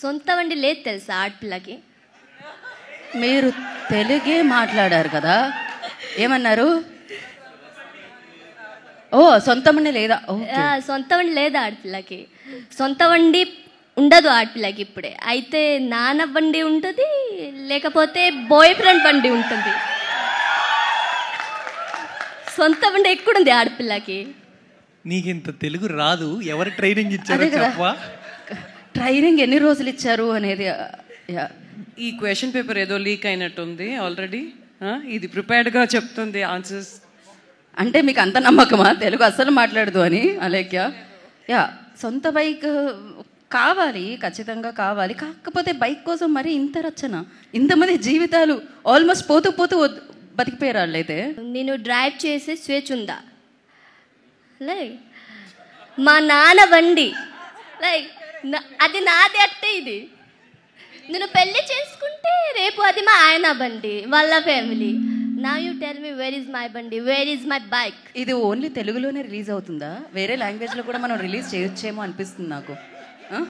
సొంత బండి లేదు తెలుసా ఆడపిల్లకి. మీరు తెలుగే మాట్లాడారు కదా, ఏమన్నారు? ఓ సొంత బండి లేదా? సొంత బండి లేదు ఆడపిల్లకి. సొంత బండి ఉండదు ఆడపిల్లకి ఇప్పుడే. అయితే నాన్న బండి ఉంటుంది, లేకపోతే బాయ్ ఫ్రెండ్ బండి ఉంటుంది. సొంత బండి ఎక్కడుంది ఆడపిల్లకి? నీకు ఇంత తెలుగు రాదు, ఎవరు ట్రైనింగ్ ఇచ్చారు చెప్పవా? ట్రైనింగ్ ఎన్ని రోజులు ఇచ్చారు అనేది. ఈ క్వశ్చన్ పేపర్ ఏదో లీక్ అయినట్టుంది ఆల్రెడీ. ఇది ప్రిపేర్డ్గా చెప్తుంది ఆన్సర్స్. అంటే మీకు అంత నమ్మకమా తెలుగు అస్సలు మాట్లాడదు అని అలేఖ్య? సొంత బైక్ కావాలి, ఖచ్చితంగా కావాలి. కాకపోతే బైక్ కోసం మరి ఇంత రచన, ఇంతమంది జీవితాలు ఆల్మోస్ట్ పోతూ పోతూ బతికిపోయారు వాళ్ళైతే. నేను డ్రైవ్ చేసే స్వేచ్ఛ ఉందా? లైక్ మా నాన్న బండి, లైక్ అది నాది అంటే ఇది. నేను పెళ్లి చేసుకుంటే రేపు అది మా ఆయన బండి, వాళ్ళ ఫ్యామిలీ. నా you tell me where is my బండి, వేర్ ఈజ్ మై బైక్? ఇది ఓన్లీ తెలుగులోనే రిలీజ్ అవుతుందా? వేరే లాంగ్వేజ్లో కూడా మనం రిలీజ్ చేయొచ్చేమో అనిపిస్తుంది నాకు.